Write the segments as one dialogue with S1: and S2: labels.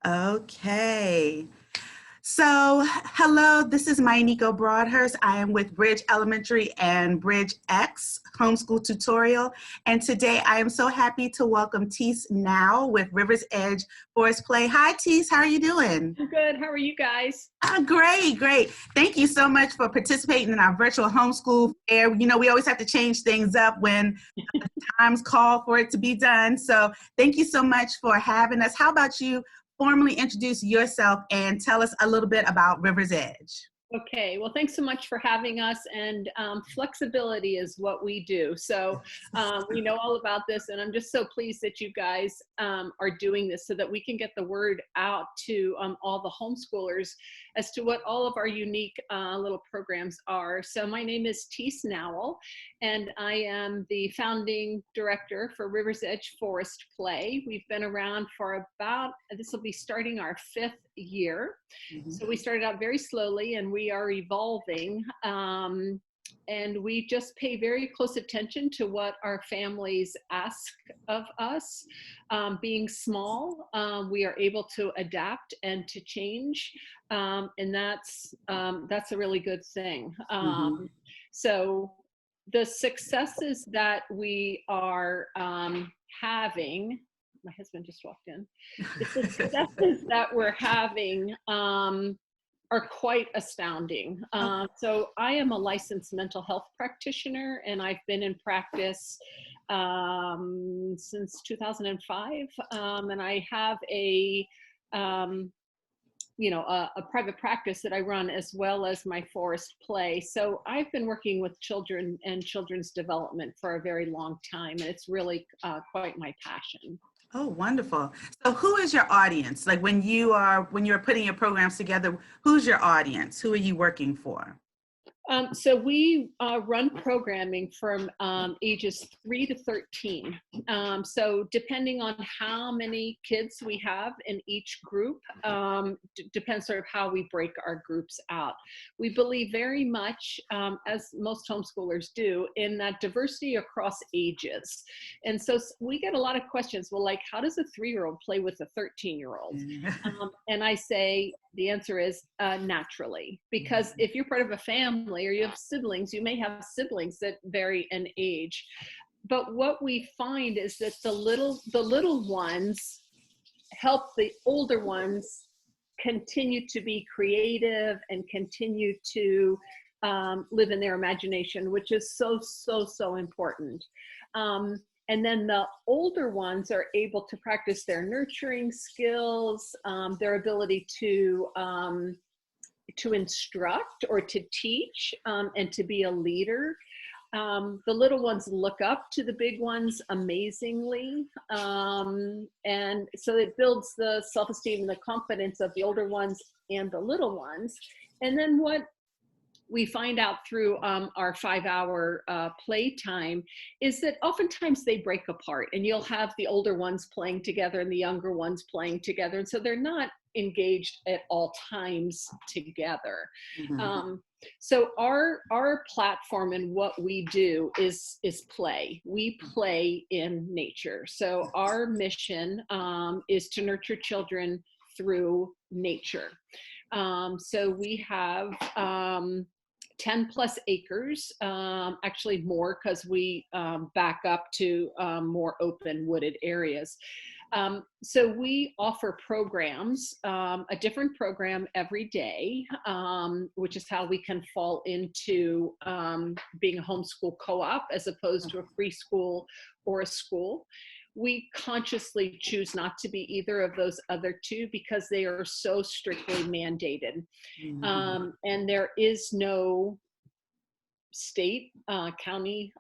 S1: Okay. So, hello, this is Nico Broadhurst. I am with Bridge Elementary and Bridge X Homeschool Tutorial. And today I am so happy to welcome Teese Now with River's Edge Forest Play. Hi, Teese, how are you doing?
S2: I'm good. How are you guys?
S1: Great, great. Thank you so much for participating in our virtual homeschool fair. You know, we always have to change things up when times call for it to be done. So thank you so much for having us. How about you formally introduce yourself and tell us a little bit about River's Edge?
S2: Okay, well, thanks so much for having us. And flexibility is what we do. So we know all about this, and I'm just so pleased that you guys are doing this so that we can get the word out to all the homeschoolers as to what all of our unique little programs are. So my name is Teese Now, and I am the founding director for River's Edge Forest Play. We've been around for this will be starting our 5th year. So we started out very slowly, and we are evolving, and we just pay very close attention to what our families ask of us. Being small, we are able to adapt and to change, and that's a really good thing. So the successes that we are having, my husband just walked in. The successes that we're having are quite astounding. So I am a licensed mental health practitioner, and I've been in practice since 2005. And I have a private practice that I run, as well as my forest play. So I've been working with children and children's development for a very long time, and it's really quite my passion.
S1: Oh, wonderful. So who is your audience? Like when you're putting your programs together, who's your audience? Who are you working for?
S2: So we run programming from ages 3 to 13. So depending on how many kids we have in each group, depends sort of how we break our groups out. We believe very much, as most homeschoolers do, in that diversity across ages. And so we get a lot of questions. Well, like, how does a 3-year-old play with a 13-year-old? And I say, the answer is naturally, because if you're part of a family or you have siblings, you may have siblings that vary in age. But what we find is that the little ones help the older ones continue to be creative and continue to live in their imagination, which is so important. And then the older ones are able to practice their nurturing skills, their ability to instruct or to teach, and to be a leader. The little ones look up to the big ones amazingly. And so it builds the self-esteem and the confidence of the older ones and the little ones. And then what we find out through our 5-hour playtime is that oftentimes they break apart, and you'll have the older ones playing together and the younger ones playing together. And so they're not engaged at all times together. So our platform and what we do is play. We play in nature. So our mission is to nurture children through nature. So we have 10 plus acres, actually more, because we back up to more open wooded areas. So we offer programs, a different program every day, which is how we can fall into being a homeschool co-op as opposed to a preschool or a school. We consciously choose not to be either of those other two because they are so strictly mandated. And there is no state, county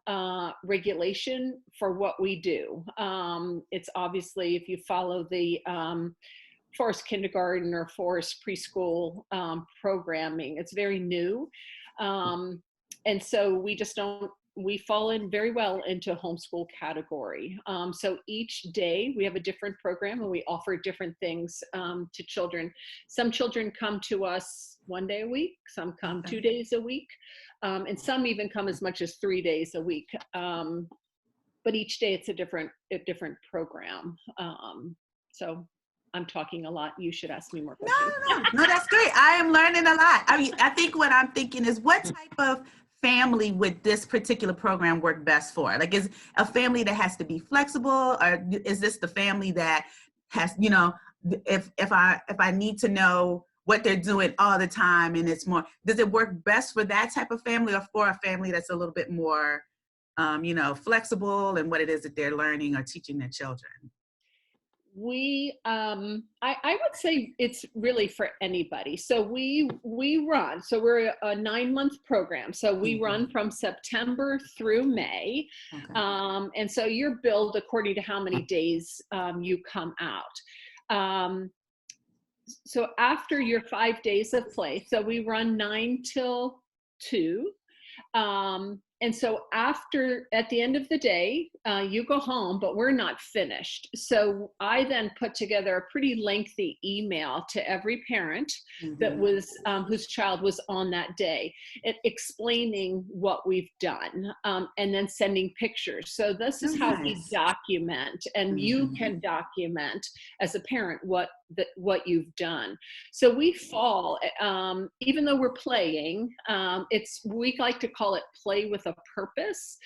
S2: regulation for what we do. It's obviously, if you follow the forest kindergarten or forest preschool programming, it's very new. And so we just don't, we fall in very well into a homeschool category. So each day we have a different program, and we offer different things to children. Some children come to us 1 day a week, some come 2 days a week, and some even come as much as 3 days a week. But each day it's a different program. So I'm talking a lot. You should ask me more
S1: No,
S2: questions.
S1: no, that's great. I am learning a lot. I mean, I think what I'm thinking is, what type of family would this particular program work best for? Like, is a family that has to be flexible, or is this the family that has, if I need to know what they're doing all the time, and it's more, does it work best for that type of family, or for a family that's a little bit more, flexible in what it is that they're learning or teaching their children?
S2: I would say it's really for anybody. So we run, so we're a 9-month program. So we run from September through May.
S1: Okay.
S2: And so you're billed according to how many days you come out. So after your 5 days of play, so we run 9 till 2. And so at the end of the day, you go home, but we're not finished. So I then put together a pretty lengthy email to every parent that was, whose child was on that day, explaining what we've done, and then sending pictures. So this is how we document, and you can document as a parent what you've done. So we fall, even though we're playing, we like to call it play with a purpose.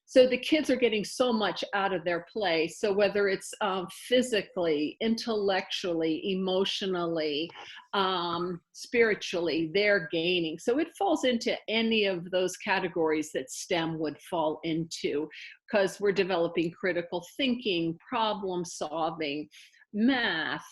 S2: So the kids are getting so much out of their play. So whether it's physically, intellectually, emotionally, spiritually, they're gaining. So it falls into any of those categories that STEM would fall into, because we're developing critical thinking, problem solving, math.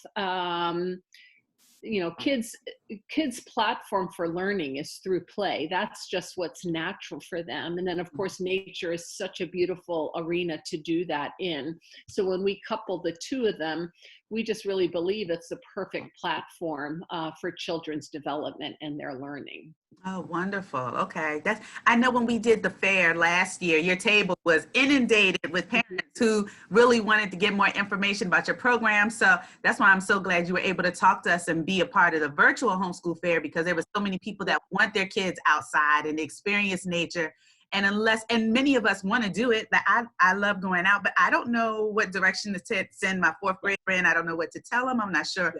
S2: Kids' platform for learning is through play. That's just what's natural for them. And then of course, nature is such a beautiful arena to do that in. So when we couple the two of them, we just really believe it's the perfect platform for children's development and their learning.
S1: Oh, wonderful. Okay. I know when we did the fair last year, your table was inundated with parents who really wanted to get more information about your program. So that's why I'm so glad you were able to talk to us and be a part of the virtual homeschool fair, because there were so many people that want their kids outside and experience nature. And many of us want to do it, but I love going out, but I don't know what direction to send my 4th grader in. I don't know what to tell him. I'm not sure,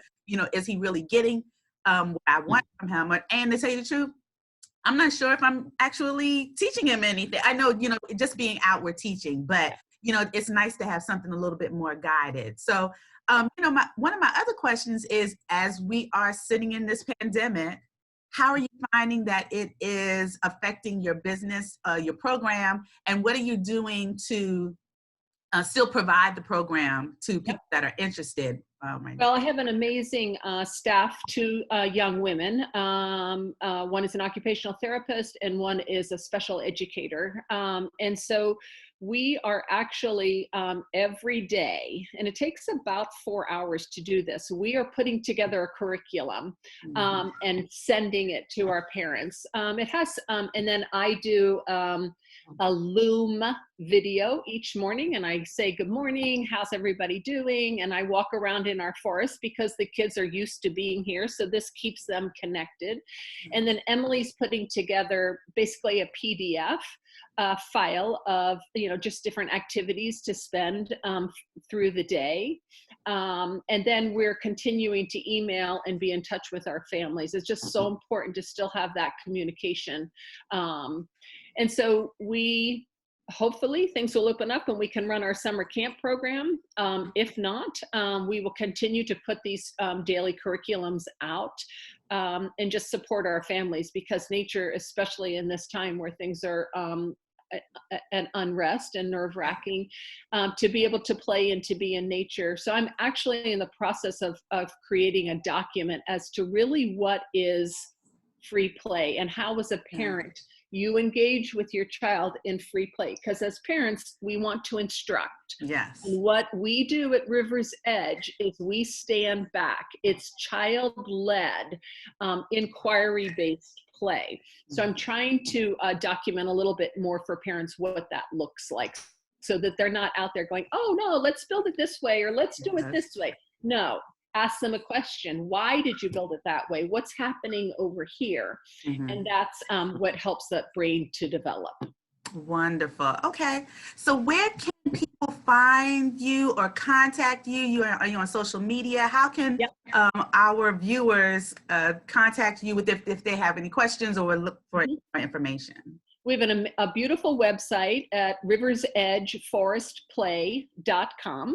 S1: is he really getting what I want from him? And to tell you the truth, I'm not sure if I'm actually teaching him anything. I know, just being out, we're teaching, but, it's nice to have something a little bit more guided. So, one of my other questions is, as we are sitting in this pandemic, how are you finding that it is affecting your business, your program, and what are you doing to still provide the program to people that are interested right now?
S2: Well, I have an amazing staff, 2 young women. One is an occupational therapist and one is a special educator. And so we are actually every day, and it takes about 4 hours to do this. We are putting together a curriculum and sending it to our parents. It has, and then I do a Loom video each morning, and I say, good morning, how's everybody doing? And I walk around in our forest because the kids are used to being here, so this keeps them connected. And then Emily's putting together basically a PDF file of just different activities to spend through the day. And then we're continuing to email and be in touch with our families. It's just so important to still have that communication. And so hopefully things will open up and we can run our summer camp program. If not, we will continue to put these daily curriculums out and just support our families, because nature, especially in this time where things are an unrest and nerve-wracking, to be able to play and to be in nature. So I'm actually in the process of creating a document as to really what is free play and how, as a parent, you engage with your child in free play. Because as parents, we want to instruct.
S1: Yes.
S2: And what we do at River's Edge is we stand back. It's child-led, inquiry-based play. So I'm trying to document a little bit more for parents what that looks like, so that they're not out there going, oh no, let's build it this way, or let's do it this way. No, ask them a question. Why did you build it that way? What's happening over here? And that's what helps that brain to develop.
S1: Wonderful. Okay. So where can people find you or contact you? Are you on social media? How can
S2: Yep.
S1: our viewers contact you with if they have any questions or look for more information?
S2: We have a beautiful website at riversedgeforestplay.com.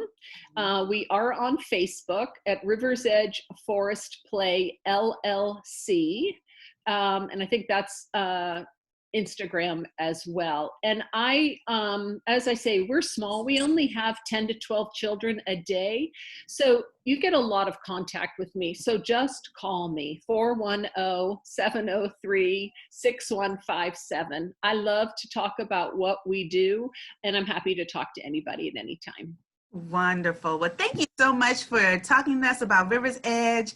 S2: We are on Facebook at Rivers Edge Forest Play LLC. And I think that's Instagram as well. And as I say, we're small. We only have 10 to 12 children a day. So you get a lot of contact with me. So just call me, 410-703-6157. I love to talk about what we do, and I'm happy to talk to anybody at any time.
S1: Wonderful. Well, thank you so much for talking to us about Rivers Edge.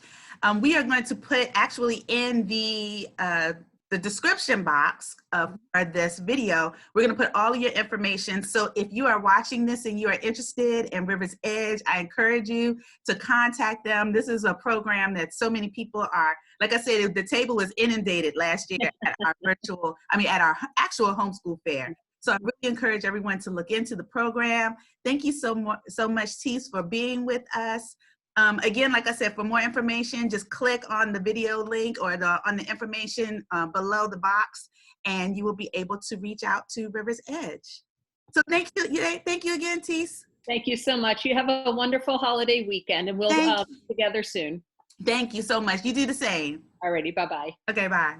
S1: We are going to put actually in the description box for this video, we're going to put all of your information. So if you are watching this and you are interested in Rivers Edge, I encourage you to contact them. This is a program that so many people are, like I said, the table was inundated last year at our at our actual homeschool fair. So I really encourage everyone to look into the program. Thank you so much, Tees, for being with us. Again, like I said, for more information, just click on the video link or on the information below the box, and you will be able to reach out to Rivers Edge. So thank you again, Tees.
S2: Thank you so much. You have a wonderful holiday weekend, and we'll be together soon.
S1: Thank you so much. You do the same.
S2: Alrighty, bye-bye.
S1: Okay, bye.